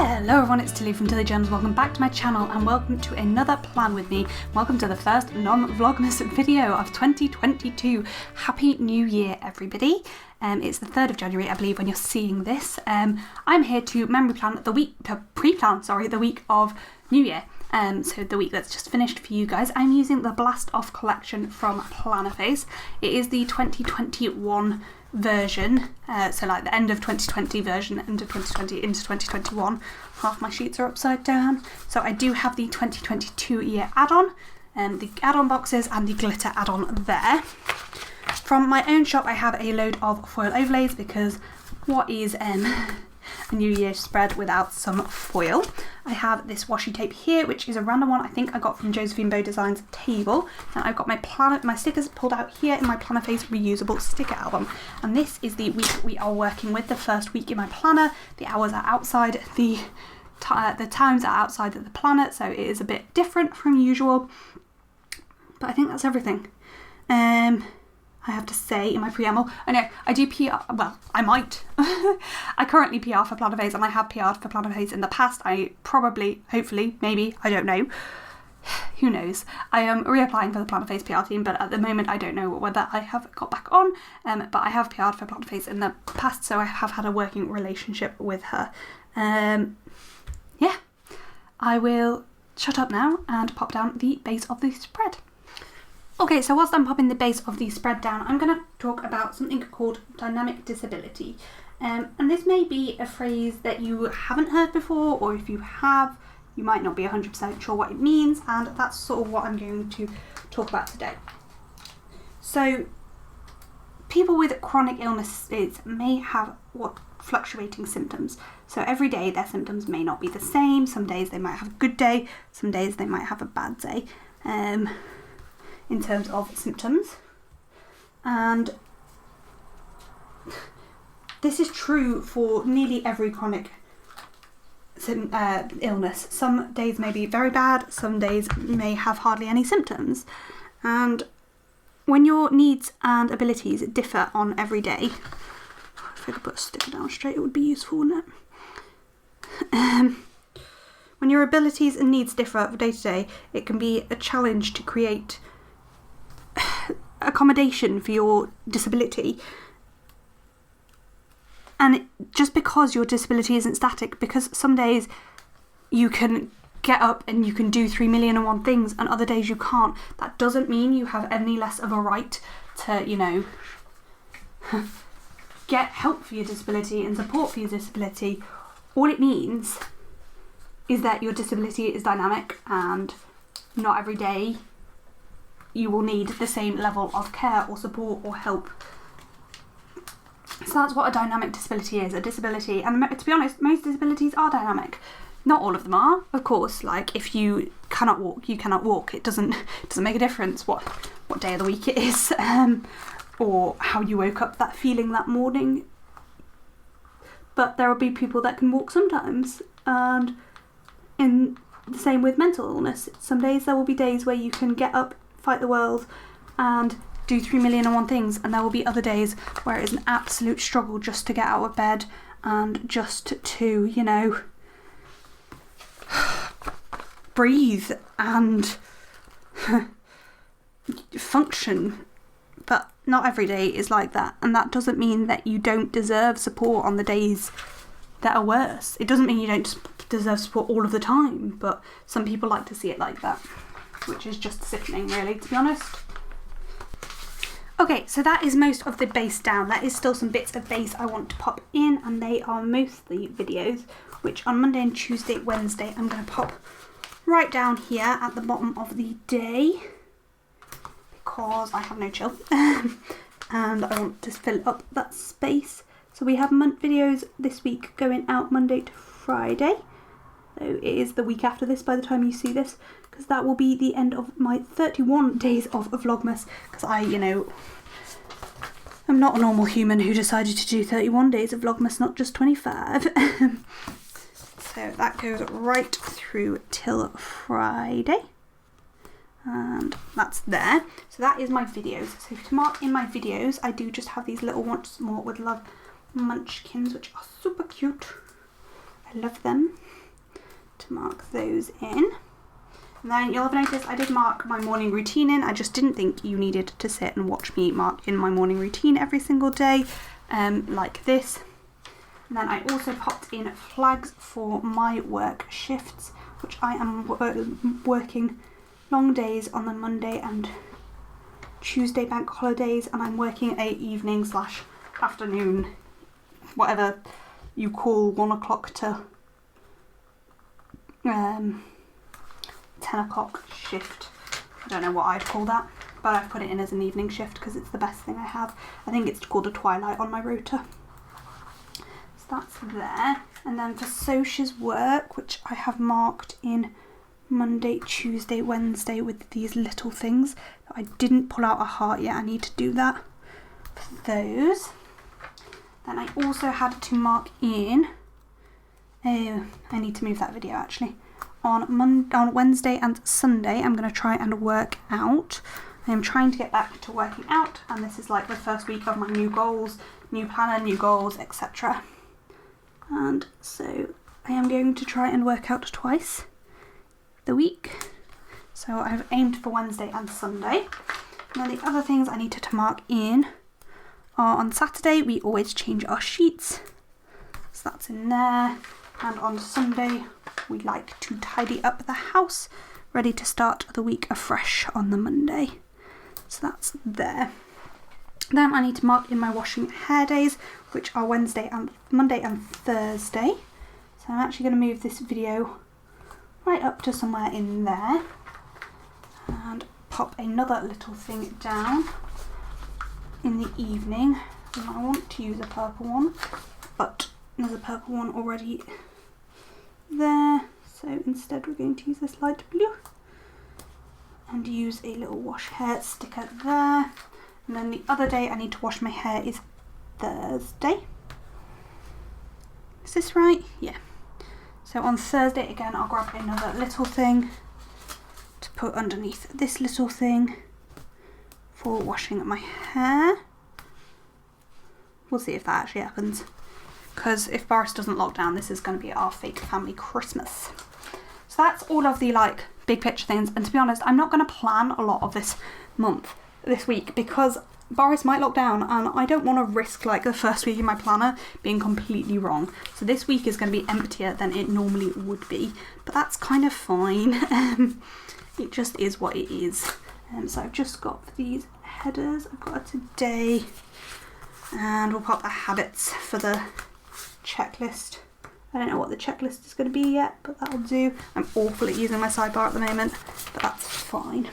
Hello everyone, it's Tilly from Tilly Gems. Welcome back to my channel and welcome to another plan with me. Welcome to the first non-vlogmas video of 2022. Happy New Year everybody. It's the 3rd of January I believe when you're seeing this. I'm here to pre-plan the week of New Year. So the week that's just finished for you guys. I'm using the Blast Off collection from Plannerface. It is the 2021 version, so like the end of 2020 version, end of 2020 into 2021. Half my sheets are upside down. So I do have the 2022 year add-on, the add-on boxes and the glitter add-on there. From my own shop I have a load of foil overlays because what is a New Year spread without some foil. I have this washi tape here, which is a random one I think I got from Josephine Bow Designs table, and I've got my stickers pulled out here in my Plannerface reusable sticker album, and this is the week we are working with, the first week in my planner. The hours are outside the times are outside of the planner, so it is a bit different from usual, but I think that's everything. I have to say in my preamble, I know I do PR, well, I might. I currently PR for Plannerface and I have PR'd for Plannerface in the past. I probably, hopefully, maybe, I don't know. Who knows? I am reapplying for the Plannerface PR team, but at the moment I don't know whether I have got back on. But I have PR'd for Plannerface in the past, so I have had a working relationship with her. Yeah, I will shut up now and pop down the base of the spread. Okay, so whilst I'm popping the base of the spread down, I'm going to talk about something called dynamic disability. And this may be a phrase that you haven't heard before, or if you have, you might not be 100% sure what it means, and that's sort of what I'm going to talk about today. So, people with chronic illnesses may have fluctuating symptoms. So every day their symptoms may not be the same. Some days they might have a good day, some days they might have a bad day. In terms of symptoms, and this is true for nearly every chronic illness. Some days may be very bad, some days may have hardly any symptoms, and when your needs and abilities differ on every day, if I could put a sticker down straight it would be useful, wouldn't it? When your abilities and needs differ from day to day, it can be a challenge to create accommodation for your disability. And just because your disability isn't static, because some days you can get up and you can do 3,000,001 things and other days you can't, that doesn't mean you have any less of a right to, you know, get help for your disability and support for your disability. All it means is that your disability is dynamic and not every day you will need the same level of care or support or help. So that's what a dynamic disability is, a disability. And to be honest, most disabilities are dynamic. Not all of them are, of course. Like if you cannot walk, you cannot walk. It doesn't make a difference what day of the week it is, or how you woke up that feeling that morning. But there will be people that can walk sometimes, and in the same with mental illness. Some days there will be days where you can get up, fight the world and do 3,000,001 things, and there will be other days where it is an absolute struggle just to get out of bed and just to, you know, breathe and function. But not every day is like that, and that doesn't mean that you don't deserve support on the days that are worse. It doesn't mean you don't deserve support all of the time, but some people like to see it like that, which is just sickening really, to be honest. Okay, so that is most of the base down. There is still some bits of base I want to pop in, and they are mostly videos, which on Monday and Tuesday, Wednesday, I'm going to pop right down here at the bottom of the day, because I have no chill, and I want to fill up that space. So we have month videos this week going out Monday to Friday. So it is the week after this by the time you see this, because that will be the end of my 31 days of Vlogmas, because I, you know, I'm not a normal human who decided to do 31 days of Vlogmas, not just 25. So that goes right through till Friday, and that's there. So that is my videos. So to mark in my videos, I do just have these little Once More with Love munchkins, which are super cute. I love them, to mark those in. And then you'll have noticed I did mark my morning routine in. I just didn't think you needed to sit and watch me mark in my morning routine every single day, like this. And then I also popped in flags for my work shifts, which I am working long days on the Monday and Tuesday bank holidays, and I'm working a evening / afternoon, whatever you call 1 o'clock to 10 o'clock shift. I don't know what I'd call that, but I've put it in as an evening shift because it's the best thing I have. I think it's called a twilight on my rota. So that's there. And then for Socia's work, which I have marked in Monday, Tuesday, Wednesday with these little things. I didn't pull out a heart yet. I need to do that for those. Then I also had to mark in, I need to move that video actually. On Wednesday and Sunday, I'm going to try and work out. I am trying to get back to working out, and this is like the first week of my new goals, new planner, new goals, etc. And so I am going to try and work out twice the week. So I've aimed for Wednesday and Sunday. And then the other things I needed to mark in are on Saturday, we always change our sheets. So that's in there. And on Sunday, we like to tidy up the house, ready to start the week afresh on the Monday. So that's there. Then I need to mark in my washing hair days, which are Monday and Thursday. So I'm actually going to move this video right up to somewhere in there and pop another little thing down in the evening. And I want to use a purple one, but there's a purple one already there, so instead we're going to use this light blue and use a little wash hair sticker there. And then the other day I need to wash my hair is Thursday. Is this right? Yeah. So on Thursday again I'll grab another little thing to put underneath this little thing for washing my hair. We'll see if that actually happens, because if Boris doesn't lock down, this is going to be our fake family Christmas. So that's all of the like big picture things, and to be honest, I'm not going to plan a lot of this week, because Boris might lock down and I don't want to risk like the first week in my planner being completely wrong. So this week is going to be emptier than it normally would be, but that's kind of fine. It just is what it is. So I've just got these headers. I've got a today, and we'll pop the habits for the checklist. I don't know what the checklist is going to be yet, but that'll do. I'm awful at using my sidebar at the moment, but that's fine.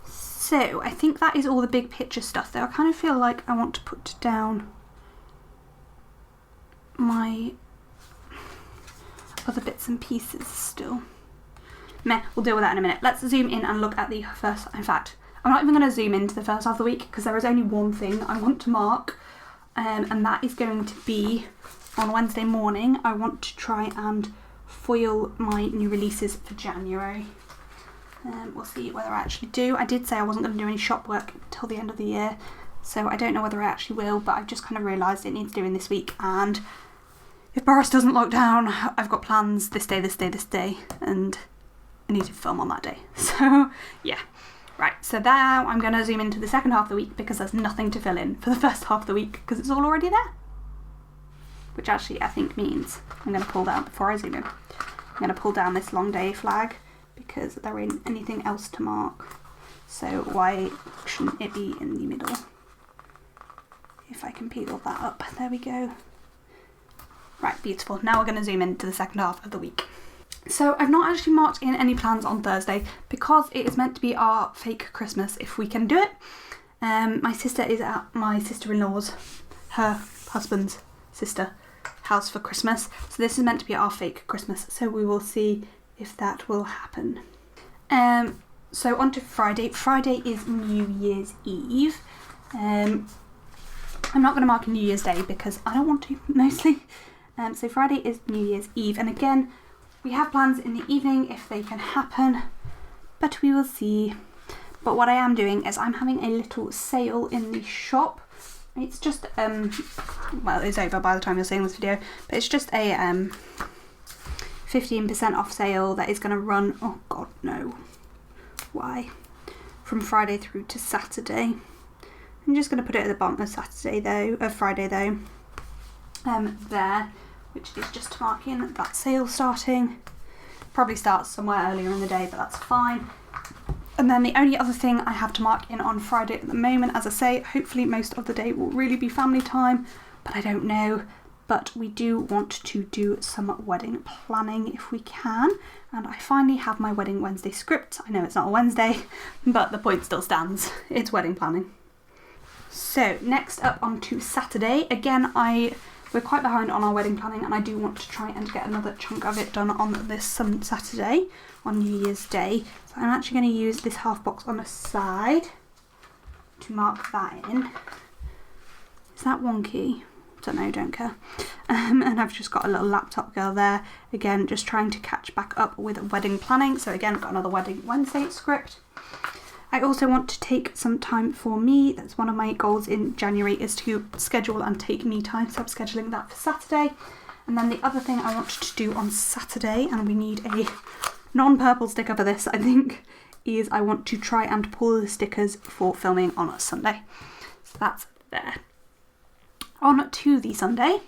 So I think that is all the big picture stuff though. I kind of feel like I want to put down my other bits and pieces still. Meh, we'll deal with that in a minute. Let's zoom in and look at the first, in fact, I'm not even going to zoom into the first half of the week because there is only one thing I want to mark, and that is going to be on Wednesday morning. I want to try and foil my new releases for January. We'll see whether I actually do. I did say I wasn't going to do any shop work till the end of the year, so I don't know whether I actually will, but I've just kind of realised it needs doing this week, and if Boris doesn't lock down, I've got plans this day, and I need to film on that day. So yeah. Right, so now I'm going to zoom into the second half of the week because there's nothing to fill in for the first half of the week because it's all already there. Which actually I think means I'm going to pull down, before I zoom in, I'm going to pull down this long day flag because there ain't anything else to mark. So why shouldn't it be in the middle? If I can peel that up, there we go. Right, beautiful. Now we're going to zoom into the second half of the week. So I've not actually marked in any plans on Thursday because it is meant to be our fake Christmas if we can do it. My sister is at my sister-in-law's, her husband's sister, house for Christmas. So this is meant to be our fake Christmas. So we will see if that will happen. So on to Friday. Friday is New Year's Eve. I'm not going to mark a New Year's Day because I don't want to, mostly. So Friday is New Year's Eve, and again, we have plans in the evening if they can happen, but we will see. But what I am doing is I'm having a little sale in the shop. It's just, well, it's over by the time you're seeing this video, but it's just a 15% off sale that is going to run, oh god, no, why, from Friday through to Saturday. I'm just going to put it at the bottom of Friday though, there, which is just marking that sale starting. Probably starts somewhere earlier in the day, but that's fine. And then the only other thing I have to mark in on Friday at the moment, as I say, hopefully most of the day will really be family time, but I don't know. But we do want to do some wedding planning if we can. And I finally have my Wedding Wednesday script. I know it's not a Wednesday, but the point still stands. It's wedding planning. So next up onto Saturday. Again, we're quite behind on our wedding planning, and I do want to try and get another chunk of it done on this Saturday, on New Year's Day. So I'm actually going to use this half box on the side to mark that in. Is that wonky? Don't know, don't care. And I've just got a little laptop girl there. Again, just trying to catch back up with wedding planning. So again, got another Wedding Wednesday script. I also want to take some time for me. That's one of my goals in January, is to schedule and take me time. So I'm scheduling that for Saturday. And then the other thing I wanted to do on Saturday, and we need a non-purple sticker for this, I think, is I want to try and pull the stickers for filming on a Sunday. So that's there. On to the Sunday.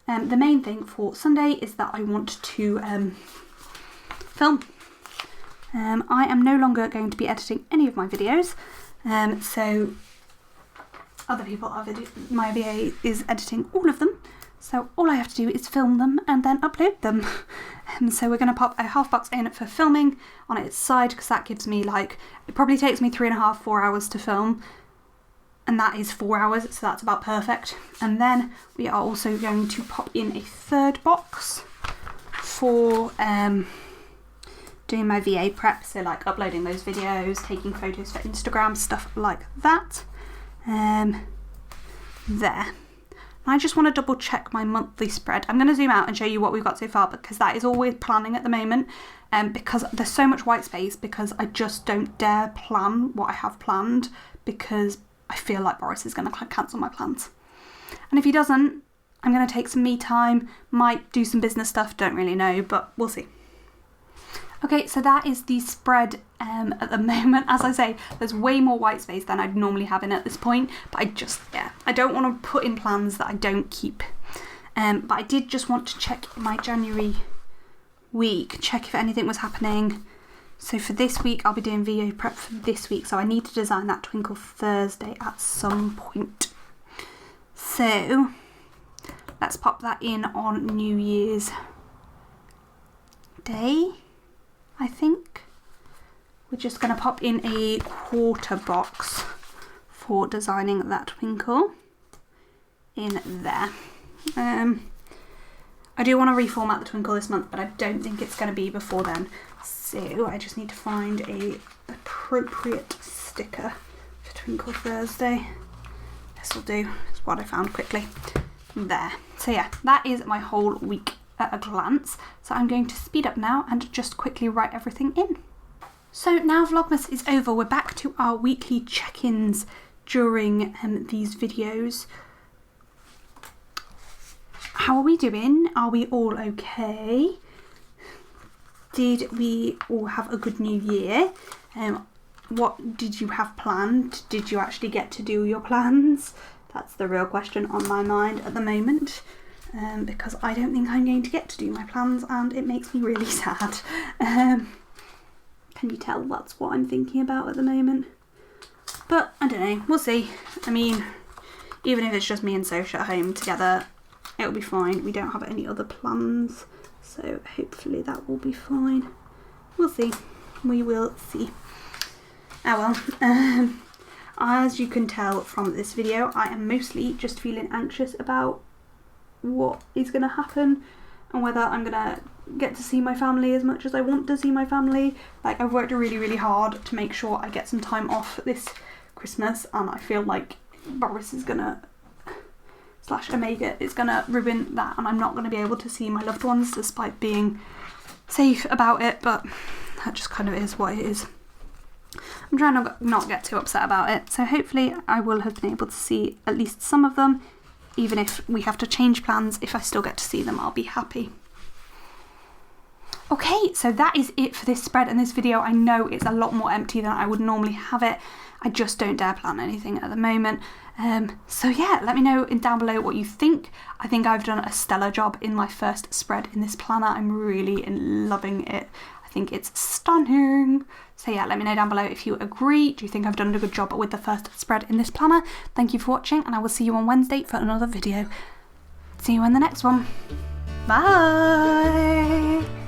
The main thing for Sunday is that I want to film. I am no longer going to be editing any of my videos, so other people are my VA is editing all of them, so all I have to do is film them and then upload them. So we're going to pop a half box in for filming on its side, because that gives me it probably takes me 3.5–4 hours to film, and that is 4 hours, so that's about perfect. And then we are also going to pop in a third box for doing my VA prep, so like uploading those videos, taking photos for Instagram, stuff like that. There. I just want to double check my monthly spread. I'm going to zoom out and show you what we've got so far, because that is always planning at the moment, because there's so much white space, because I just don't dare plan what I have planned, because I feel like Boris is going to cancel my plans. And if he doesn't, I'm going to take some me time, might do some business stuff, don't really know, but we'll see. Okay, so that is the spread at the moment. As I say, there's way more white space than I'd normally have in at this point, but I don't want to put in plans that I don't keep. But I did just want to check my January week, check if anything was happening. So for this week, I'll be doing VA prep for this week, so I need to design that Twinkle Thursday at some point. So let's pop that in on New Year's Day. I think we're just going to pop in a quarter box for designing that twinkle in there. I do want to reformat the twinkle this month, but I don't think it's going to be before then. So I just need to find a appropriate sticker for Twinkle Thursday. This will do. It's what I found quickly. There. So yeah, that is my whole week at a glance. So I'm going to speed up now and just quickly write everything in. So now Vlogmas is over, we're back to our weekly check-ins during these videos. How are we doing? Are we all okay? Did we all have a good new year? What did you have planned? Did you actually get to do your plans? That's the real question on my mind at the moment. Because I don't think I'm going to get to do my plans, and it makes me really sad. Can you tell that's what I'm thinking about at the moment? But I don't know, we'll see. I mean, even if it's just me and Socia at home together, it'll be fine. We don't have any other plans, so hopefully that will be fine. We'll see. We will see. Oh well. As you can tell from this video, I am mostly just feeling anxious about what is going to happen and whether I'm going to get to see my family as much as I want to see my family. Like, I've worked really, really hard to make sure I get some time off this Christmas, and I feel like Boris is going to, / Omega is going to ruin that, and I'm not going to be able to see my loved ones despite being safe about it, but that just kind of is what it is. I'm trying to not get too upset about it. So hopefully I will have been able to see at least some of them. Even if we have to change plans, if I still get to see them, I'll be happy. Okay, so that is it for this spread and this video. I know it's a lot more empty than I would normally have it. I just don't dare plan anything at the moment. So yeah, let me know down below what you think. I think I've done a stellar job in my first spread in this planner. I'm really loving it. I think it's stunning. So yeah, let me know down below if you agree. Do you think I've done a good job with the first spread in this planner? Thank you for watching, and I will see you on Wednesday for another video. See you in the next one. Bye!